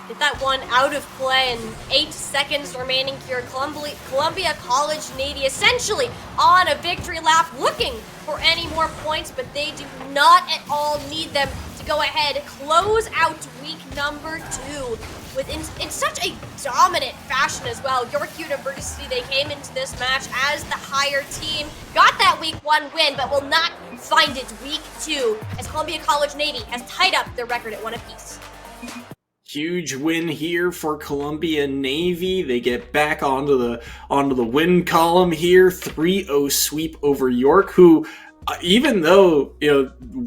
Get that one out of play, and 8 seconds remaining here. Columbia College Navy essentially on a victory lap, looking for any more points, but they do not at all need them to go ahead, close out week number 2 in such a dominant fashion as well. York University, they came into this match as the higher team, got that week 1 win, but will not find it week 2 as Columbia College Navy has tied up their record at 1 apiece. Huge win here for Columbia Navy. They get back onto the win column here. 3-0 sweep over York, who even though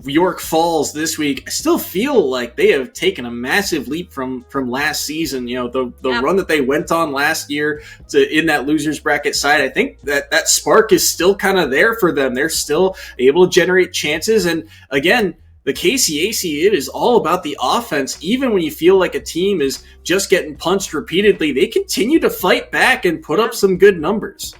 York falls this week, I still feel like they have taken a massive leap from last season. The run that they went on last year in that losers bracket side, I think that spark is still kind of there for them. They're still able to generate chances, and again, the KCAC, it is all about the offense. Even when you feel like a team is just getting punched repeatedly, they continue to fight back and put up some good numbers.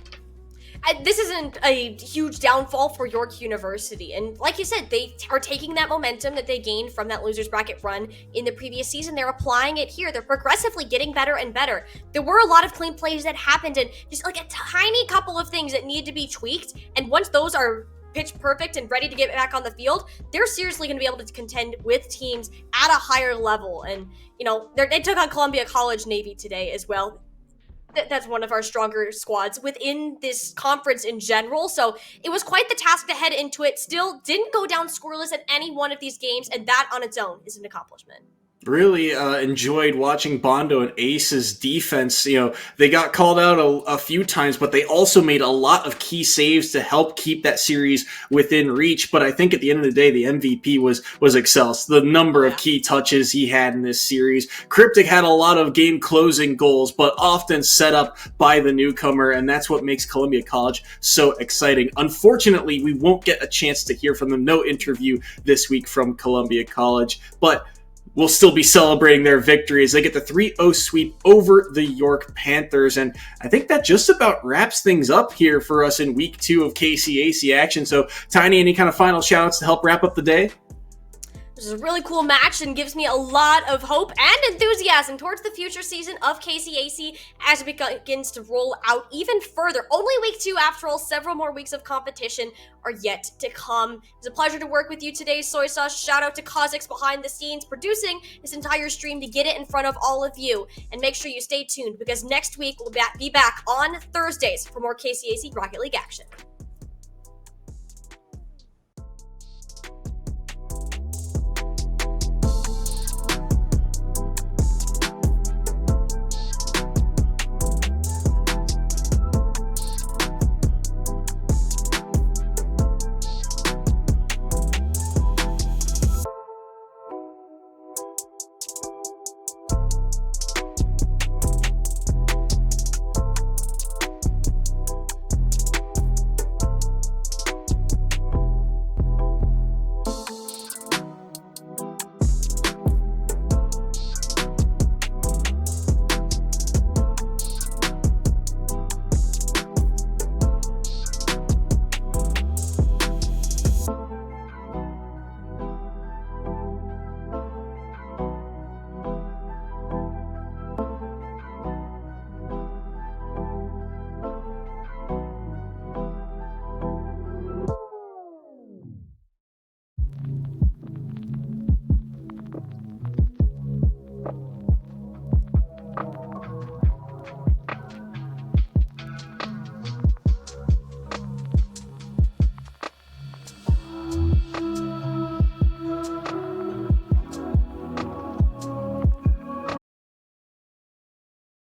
This isn't a huge downfall for York University. And like you said, they are taking that momentum that they gained from that losers bracket run in the previous season. They're applying it here. They're progressively getting better and better. There were a lot of clean plays that happened and just like a tiny couple of things that need to be tweaked. And once those are pitch perfect and ready to get back on the field, they're seriously going to be able to contend with teams at a higher level. And, they took on Columbia College Navy today as well. That's one of our stronger squads within this conference in general. So it was quite the task to head into it. Still didn't go down scoreless at any one of these games, and that on its own is an accomplishment. Really enjoyed watching Bondo and Ace's defense. They got called out a few times, but they also made a lot of key saves to help keep that series within reach. But I think at the end of the day, the MVP was Excels. The number of key touches he had in this series. Cryptic had a lot of game-closing goals, but often set up by the newcomer, and that's what makes Columbia College so exciting. Unfortunately, we won't get a chance to hear from them. No interview this week from Columbia College, but we'll still be celebrating their victory as they get the 3-0 sweep over the York Panthers. And I think that just about wraps things up here for us in week 2 of KCAC action. So, Tiny, any kind of final shout-outs to help wrap up the day? This is a really cool match and gives me a lot of hope and enthusiasm towards the future season of KCAC as it begins to roll out even further. Only week 2 after all, several more weeks of competition are yet to come. It's a pleasure to work with you today, Soy Sauce. Shout out to Khazix behind the scenes producing this entire stream to get it in front of all of you. And make sure you stay tuned because next week we'll be back on Thursdays for more KCAC Rocket League action.